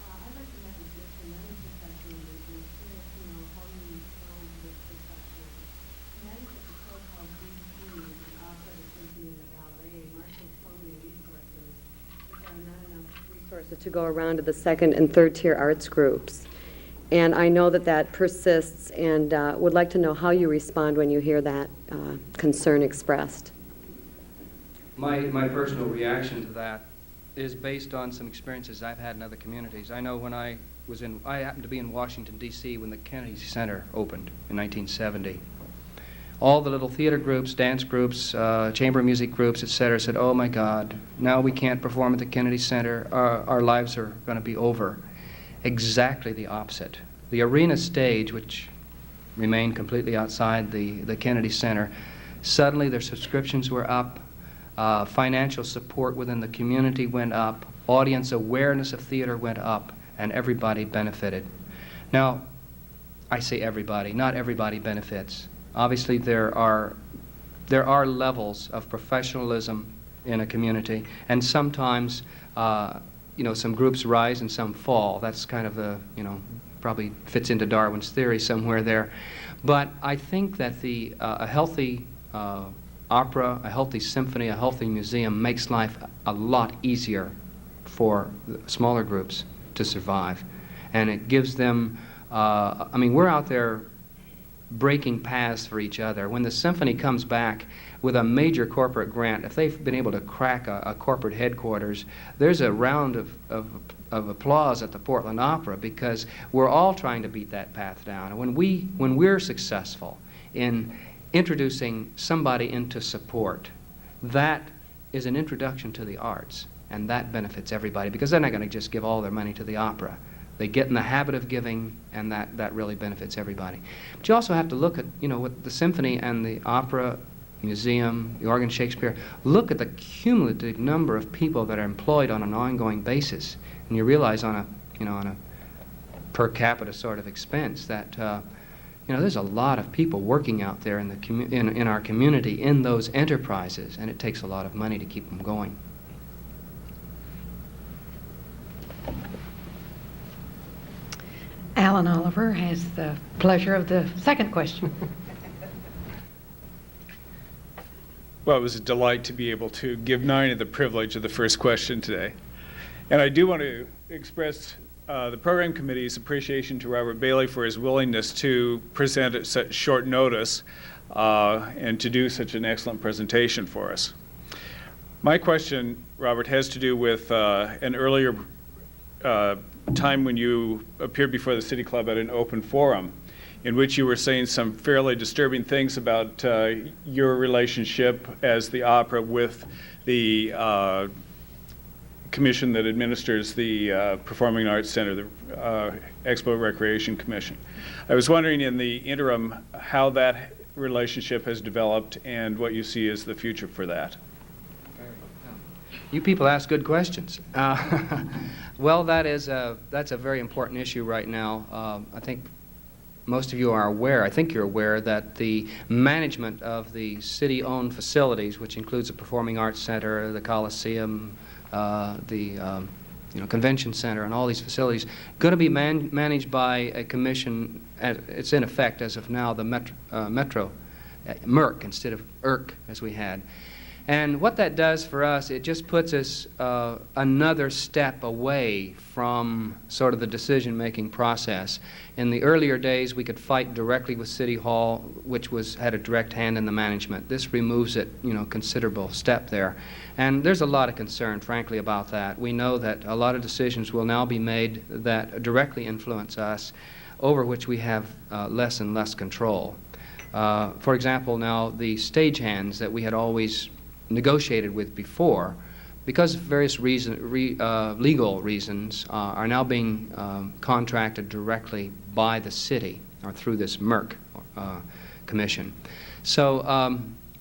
I'd like to have just another perception and curious to know how you respond to this perception. And that is that the so-called BC, the opera, the symphony, and the ballet, marshal so many resources, but there are not enough resources to go around to the second and third tier arts groups. And I know that that persists, and would like to know how you respond when you hear that concern expressed. My personal reaction to that is based on some experiences I've had in other communities. I know when I happened to be in Washington, D.C. when the Kennedy Center opened in 1970. All the little theater groups, dance groups, chamber music groups, etc., said, "Oh my God, now we can't perform at the Kennedy Center. Our lives are going to be over." Exactly the opposite. The arena stage, which remained completely outside the Kennedy Center, suddenly their subscriptions were up, financial support within the community went up, audience awareness of theater went up, and everybody benefited. Now, I say everybody, not everybody benefits. Obviously, there are levels of professionalism in a community, and sometimes, some groups rise and some fall. That's kind of probably fits into Darwin's theory somewhere there. But I think that a healthy opera, a healthy symphony, a healthy museum makes life a lot easier for smaller groups to survive, and it gives them. We're out there breaking paths for each other. When the symphony comes back with a major corporate grant, if they've been able to crack a corporate headquarters, there's a round of applause at the Portland Opera, because we're all trying to beat that path down. And when we're successful in introducing somebody into support, that is an introduction to the arts, and that benefits everybody, because they're not going to just give all their money to the opera. They get in the habit of giving, and that really benefits everybody. But you also have to look at, with the symphony and the opera, museum, the organ, Shakespeare, look at the cumulative number of people that are employed on an ongoing basis, and you realize on a per capita sort of expense that there's a lot of people working out there in our community in those enterprises, and it takes a lot of money to keep them going. Alan Oliver has the pleasure of the second question. Well, it was a delight to be able to give Nina the privilege of the first question today. And I do want to express the program committee's appreciation to Robert Bailey for his willingness to present at such short notice and to do such an excellent presentation for us. My question, Robert, has to do with an earlier time when you appeared before the City Club at an open forum, in which you were saying some fairly disturbing things about your relationship as the opera with the commission that administers the Performing Arts Center, the Expo Recreation Commission. I was wondering in the interim how that relationship has developed and what you see as the future for that. You people ask good questions. Well, that's a very important issue right now. I think most of you are aware, I think you're aware, that the management of the city-owned facilities, which includes the Performing Arts Center, the Coliseum, the Convention Center, and all these facilities, going to be managed by a commission. It's in effect as of now the Metro, MERC instead of IRC as we had. And what that does for us, it just puts us another step away from sort of the decision-making process. In the earlier days, we could fight directly with City Hall, which had a direct hand in the management. This removes it, considerable step there. And there's a lot of concern, frankly, about that. We know that a lot of decisions will now be made that directly influence us, over which we have less and less control. For example, now the stagehands that we had always negotiated with before, because of various legal reasons, are now being contracted directly by the city or through this MERC commission. So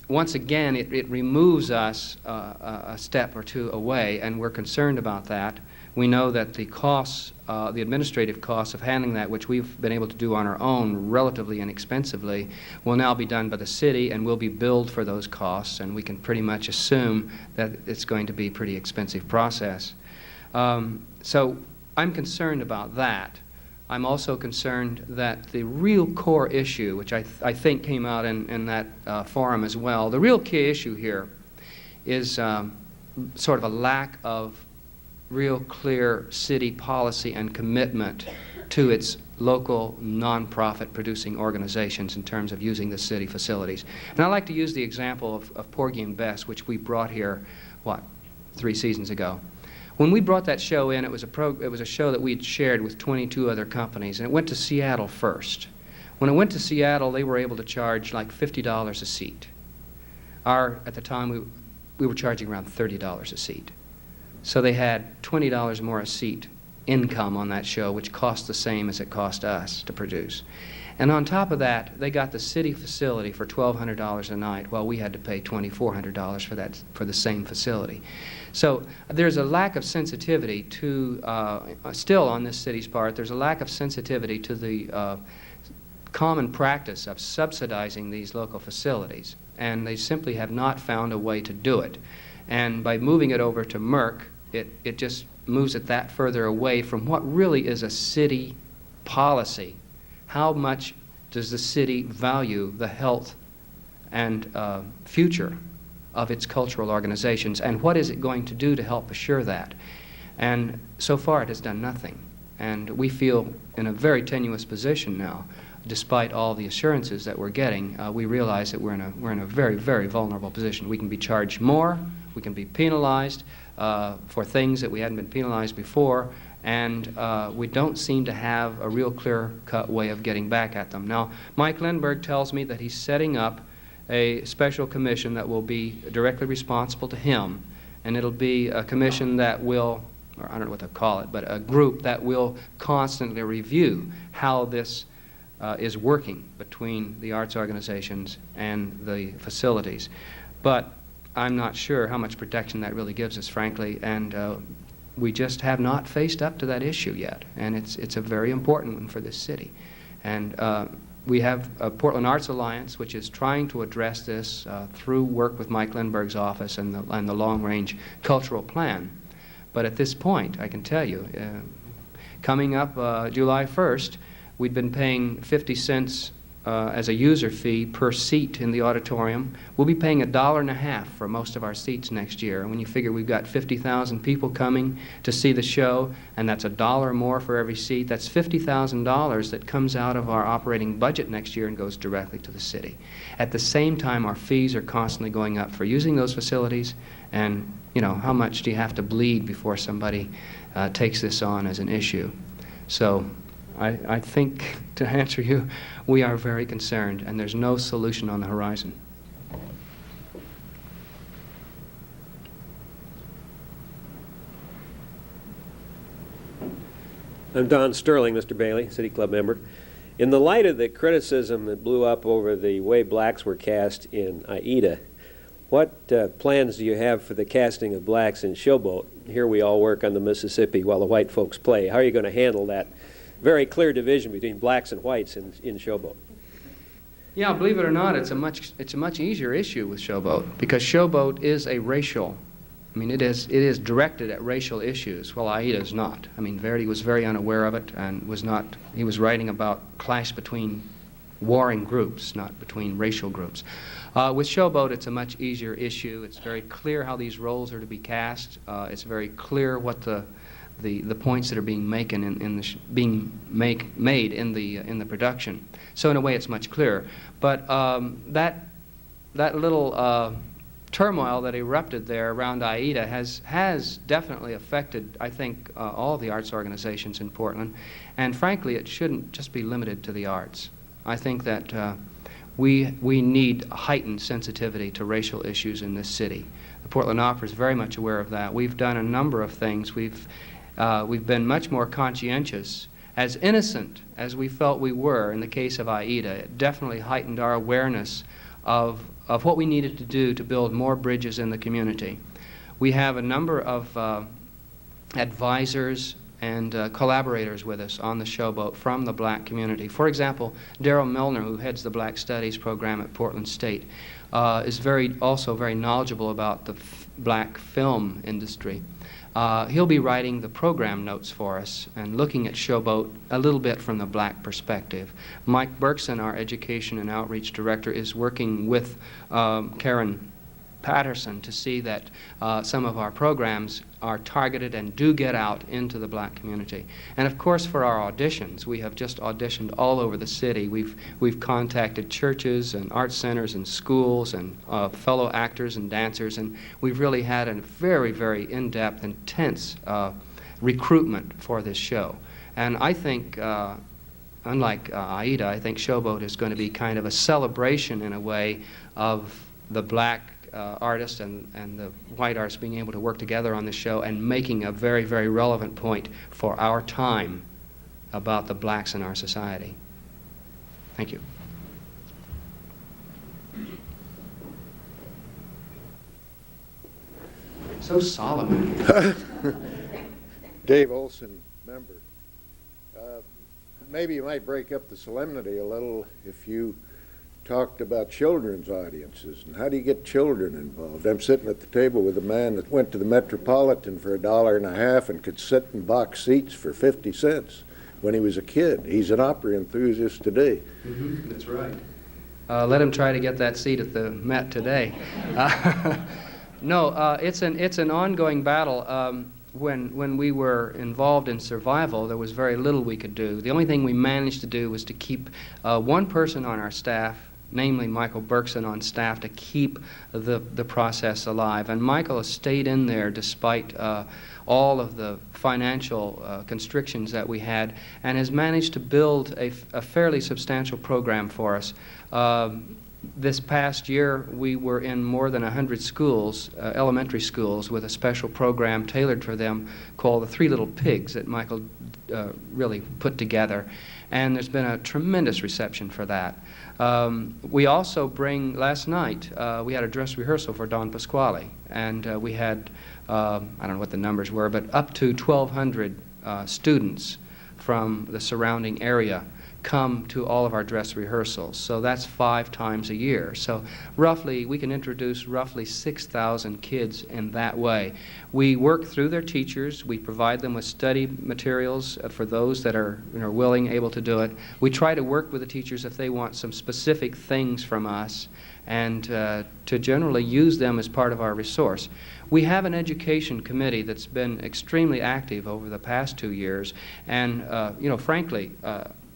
once again, it removes us a step or two away, and we're concerned about that. We know that the costs, the administrative costs of handling that, which we've been able to do on our own relatively inexpensively, will now be done by the city and will be billed for those costs, and we can pretty much assume that it's going to be a pretty expensive process. So I'm concerned about that. I'm also concerned that the real core issue, which I think came out in that forum as well, the real key issue here is sort of a lack of real clear city policy and commitment to its local nonprofit producing organizations in terms of using the city facilities. And I like to use the example of Porgy and Bess, which we brought here, 3 seasons ago. When we brought that show in, it was a show that we had shared with 22 other companies, and it went to Seattle first. When it went to Seattle, they were able to charge like $50 a seat. At the time, we were charging around $30 a seat. So they had $20 more a seat income on that show, which cost the same as it cost us to produce. And on top of that, they got the city facility for $1,200 a night, while we had to pay $2,400 for the same facility. So there's a lack of sensitivity to, still on this city's part, there's a lack of sensitivity to the common practice of subsidizing these local facilities, and they simply have not found a way to do it. And by moving it over to MERC, it just moves it that further away from what really is a city policy. How much does the city value the health and future of its cultural organizations, and what is it going to do to help assure that? And so far it has done nothing. And we feel in a very tenuous position now. Despite all the assurances that we're getting, we realize that we're in a very, very vulnerable position. We can be charged more, we can be penalized for things that we hadn't been penalized before, and we don't seem to have a real clear-cut way of getting back at them. Now, Mike Lindbergh tells me that he's setting up a special commission that will be directly responsible to him, and it'll be a commission that will, or I don't know what to call it, but a group that will constantly review how this is working between the arts organizations and the facilities. But I'm not sure how much protection that really gives us, frankly, and we just have not faced up to that issue yet, and it's a very important one for this city. And we have a Portland Arts Alliance, which is trying to address this through work with Mike Lindbergh's office and the long-range cultural plan. But at this point, I can tell you, coming up July 1st, we'd been paying 50 cents as a user fee per seat in the auditorium. We'll be paying $1.50 for most of our seats next year. And when you figure we've got 50,000 people coming to see the show, and that's $1 more for every seat, that's $50,000 that comes out of our operating budget next year and goes directly to the city. At the same time, our fees are constantly going up for using those facilities, and how much do you have to bleed before somebody takes this on as an issue? So I think, to answer you, we are very concerned, and there's no solution on the horizon. I'm Don Sterling, Mr. Bailey, City Club member. In the light of the criticism that blew up over the way blacks were cast in Aida, what plans do you have for the casting of blacks in Showboat? Here we all work on the Mississippi while the white folks play. How are you going to handle that very clear division between blacks and whites in Showboat. Yeah, believe it or not, it's a much easier issue with Showboat, because Showboat is a racial. I mean, it is directed at racial issues. Well, Aida is not. I mean, Verdi was very unaware of it and was not. He was writing about clash between warring groups, not between racial groups. With Showboat, it's a much easier issue. It's very clear how these roles are to be cast. It's very clear what the points that are being made in the production. So in a way, it's much clearer. But that little turmoil that erupted there around Aida has definitely affected, I think, all the arts organizations in Portland. And frankly, it shouldn't just be limited to the arts. I think that we need heightened sensitivity to racial issues in this city. The Portland Opera is very much aware of that. We've done a number of things. We've been much more conscientious. As innocent as we felt we were in the case of Aida, it definitely heightened our awareness of what we needed to do to build more bridges in the community. We have a number of advisors and collaborators with us on the Showboat from the black community. For example, Darrell Milner, who heads the Black Studies program at Portland State, is also very knowledgeable about the black film industry. He'll be writing the program notes for us and looking at Showboat a little bit from the black perspective. Mike Berkson, our education and outreach director, is working with Karen Patterson to see that some of our programs are targeted and do get out into the black community. And of course, for our auditions, we have just auditioned all over the city. We've contacted churches and art centers and schools and fellow actors and dancers, and we've really had a very, very in-depth, intense recruitment for this show. And I think, unlike Aida, I think Showboat is going to be kind of a celebration in a way of the black artists and the white artists being able to work together on this show and making a very, very relevant point for our time about the blacks in our society. Thank you. So solemn. Dave Olson, member. Maybe you might break up the solemnity a little if you talked about children's audiences and how do you get children involved. I'm sitting at the table with a man that went to the Metropolitan for $1.50 and could sit in box seats for 50 cents when he was a kid. He's an opera enthusiast today. Mm-hmm, that's right. Let him try to get that seat at the Met today. No, it's an ongoing battle. When we were involved in survival, there was very little we could do. The only thing we managed to do was to keep one person on our staff, namely Michael Berkson, on staff to keep the process alive. And Michael has stayed in there despite all of the financial constrictions that we had, and has managed to build a fairly substantial program for us. This past year, we were in more than 100 schools, elementary schools, with a special program tailored for them called the Three Little Pigs that Michael really put together. And there's been a tremendous reception for that. We also bring, last night, we had a dress rehearsal for Don Pasquale. And we had, I don't know what the numbers were, but up to 1,200 students from the surrounding area come to all of our dress rehearsals. So that's 5 times a year. So roughly, we can introduce roughly 6,000 kids in that way. We work through their teachers. We provide them with study materials for those that are willing, able to do it. We try to work with the teachers if they want some specific things from us, and to generally use them as part of our resource. We have an education committee that's been extremely active over the past 2 years, and frankly,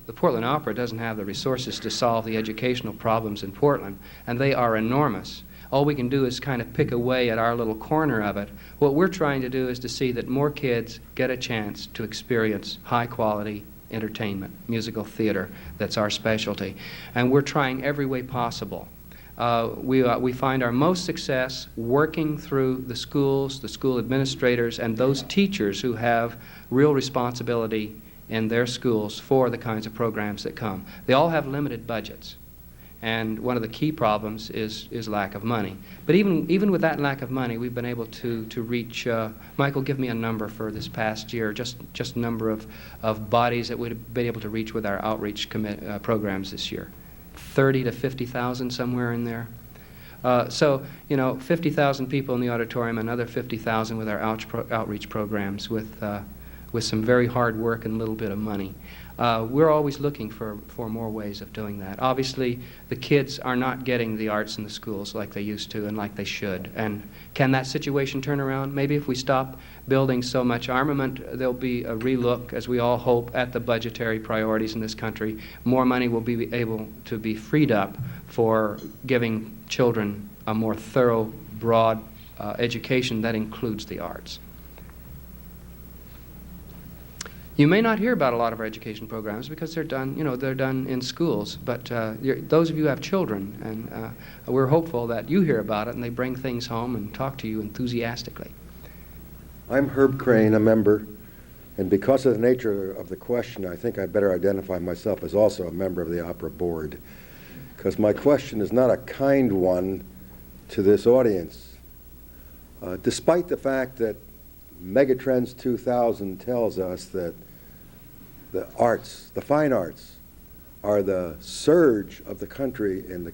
the Portland Opera doesn't have the resources to solve the educational problems in Portland, and they are enormous. All we can do is kind of pick away at our little corner of it. What we're trying to do is to see that more kids get a chance to experience high-quality entertainment, musical theater. That's our specialty. And we're trying every way possible. We find our most success working through the schools, the school administrators, and those teachers who have real responsibility in their schools for the kinds of programs that come. They all have limited budgets. And one of the key problems is lack of money. But even with that lack of money, we've been able to reach, Michael, give me a number for this past year, just number of bodies that we've been able to reach with our outreach programs this year. 30 to 50,000, somewhere in there. So, 50,000 people in the auditorium, another 50,000 with our outreach programs with some very hard work and a little bit of money. We're always looking for more ways of doing that. Obviously, the kids are not getting the arts in the schools like they used to and like they should. And can that situation turn around? Maybe if we stop building so much armament, there'll be a relook, as we all hope, at the budgetary priorities in this country. More money will be able to be freed up for giving children a more thorough, broad education that includes the arts. You may not hear about a lot of our education programs because they're done, they're done in schools. But those of you who have children, and we're hopeful that you hear about it and they bring things home and talk to you enthusiastically. I'm Herb Crane, a member, and because of the nature of the question, I think I better identify myself as also a member of the Opera Board, because my question is not a kind one to this audience. Despite the fact that Megatrends 2000 tells us that the arts, the fine arts, are the surge of the country in the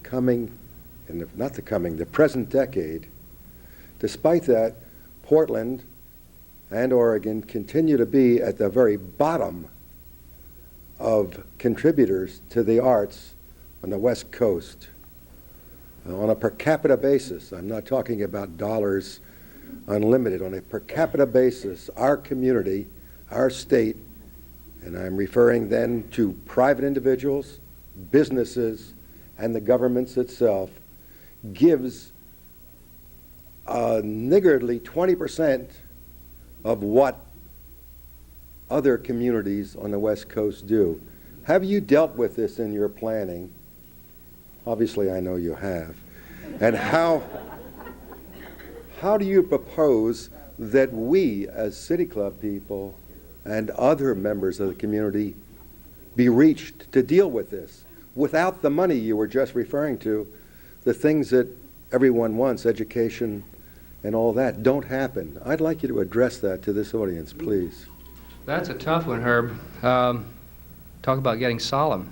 present decade. Despite that, Portland and Oregon continue to be at the very bottom of contributors to the arts on the West Coast. On a per capita basis, I'm not talking about dollars unlimited, on a per capita basis, our community, our state, and I'm referring then to private individuals, businesses, and the governments itself, gives a niggardly 20% of what other communities on the West Coast do. Have you dealt with this in your planning? Obviously, I know you have. And how do you propose that we, as City Club people and other members of the community, be reached to deal with this? Without the money you were just referring to, the things that everyone wants, education and all that, don't happen. I'd like you to address that to this audience, please. That's a tough one, Herb. Talk about getting solemn.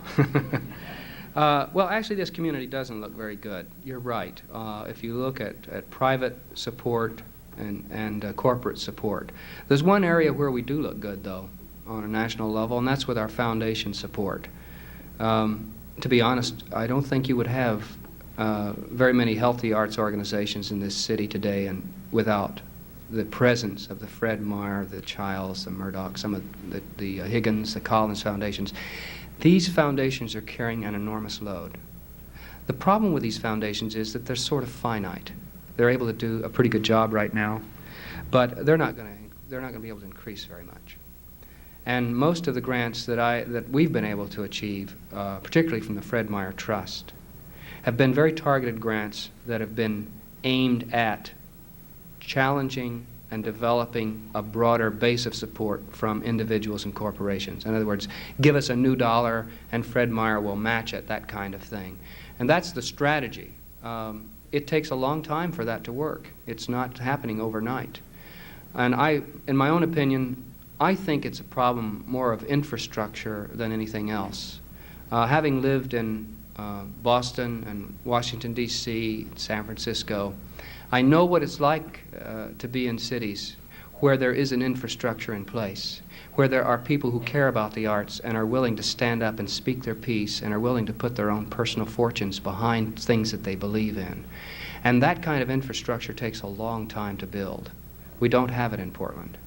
Well, actually, this community doesn't look very good. You're right. If you look at private support and corporate support. There's one area where we do look good, though, on a national level, and that's with our foundation support. To be honest, I don't think you would have very many healthy arts organizations in this city today and without the presence of the Fred Meyer, the Childs, the Murdoch, some of the Higgins, the Collins foundations. These foundations are carrying an enormous load. The problem with these foundations is that they're sort of finite. They're able to do a pretty good job right now, but they're not going to be able to increase very much. And most of the grants that we've been able to achieve, particularly from the Fred Meyer Trust, have been very targeted grants that have been aimed at challenging and developing a broader base of support from individuals and corporations. In other words, give us a new dollar and Fred Meyer will match it, that kind of thing. And that's the strategy. It takes a long time for that to work. It's not happening overnight. And in my own opinion, I think it's a problem more of infrastructure than anything else. Having lived in Boston and Washington, D.C., San Francisco, I know what it's like to be in cities where there is an infrastructure in place, where there are people who care about the arts and are willing to stand up and speak their piece and are willing to put their own personal fortunes behind things that they believe in. And that kind of infrastructure takes a long time to build. We don't have it in Portland.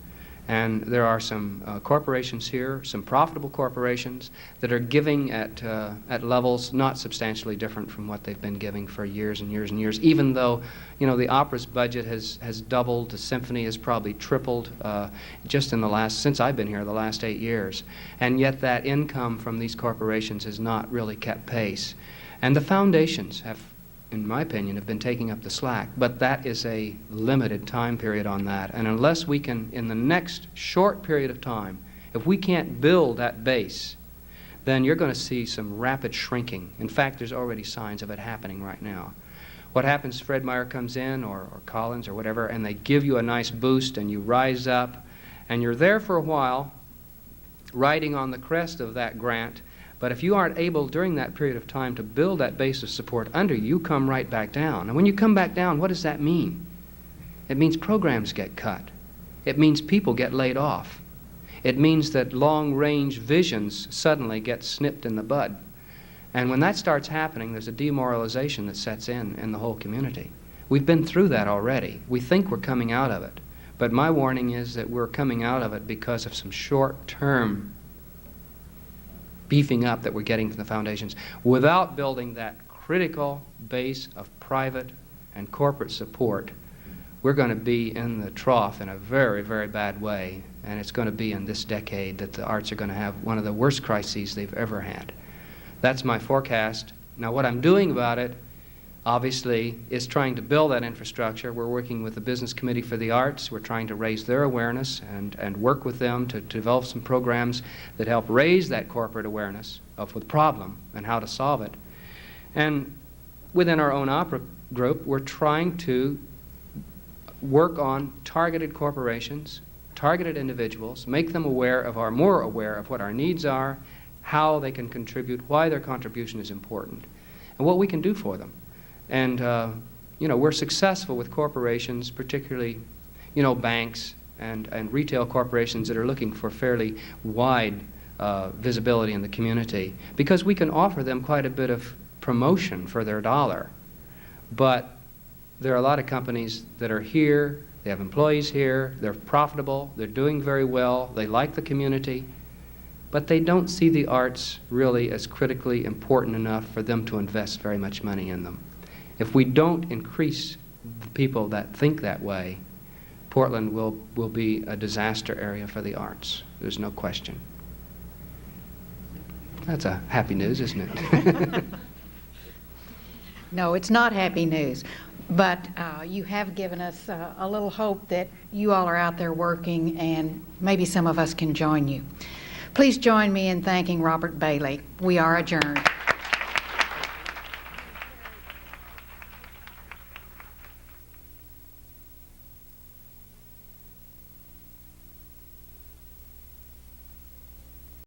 And there are some corporations here, some profitable corporations, that are giving at levels not substantially different from what they've been giving for years and years and years, even though, the opera's budget has doubled, the symphony has probably tripled just since I've been here, the last 8 years. And yet that income from these corporations has not really kept pace. And the foundations have, in my opinion, have been taking up the slack, but that is a limited time period on that. And unless we can, in the next short period of time, if we can't build that base, then you're going to see some rapid shrinking. In fact, there's already signs of it happening right now. What happens, Fred Meyer comes in, or Collins, or whatever, and they give you a nice boost, and you rise up, and you're there for a while, riding on the crest of that grant. But if you aren't able during that period of time to build that base of support under you, you come right back down. And when you come back down, what does that mean? It means programs get cut. It means people get laid off. It means that long-range visions suddenly get snipped in the bud. And when that starts happening, there's a demoralization that sets in the whole community. We've been through that already. We think we're coming out of it. But my warning is that we're coming out of it because of some short-term beefing up that we're getting from the foundations without building that critical base of private and corporate support. We're going to be in the trough in a very, very bad way, and it's going to be in this decade that the arts are going to have one of the worst crises they've ever had. That's my forecast. Now, what I'm doing about it, obviously, is trying to build that infrastructure. We're working with the Business Committee for the Arts. We're trying to raise their awareness and work with them to develop some programs that help raise that corporate awareness of the problem and how to solve it. And within our own opera group, we're trying to work on targeted corporations, targeted individuals, make them more aware of what our needs are, how they can contribute, why their contribution is important, and what we can do for them. And, we're successful with corporations, particularly, banks and retail corporations that are looking for fairly wide visibility in the community, because we can offer them quite a bit of promotion for their dollar. But there are a lot of companies that are here, they have employees here, they're profitable, they're doing very well, they like the community, but they don't see the arts really as critically important enough for them to invest very much money in them. If we don't increase the people that think that way, Portland will be a disaster area for the arts. There's no question. That's a happy news, isn't it? No, it's not happy news, but you have given us a little hope that you all are out there working, and maybe some of us can join you. Please join me in thanking Robert Bailey. We are adjourned.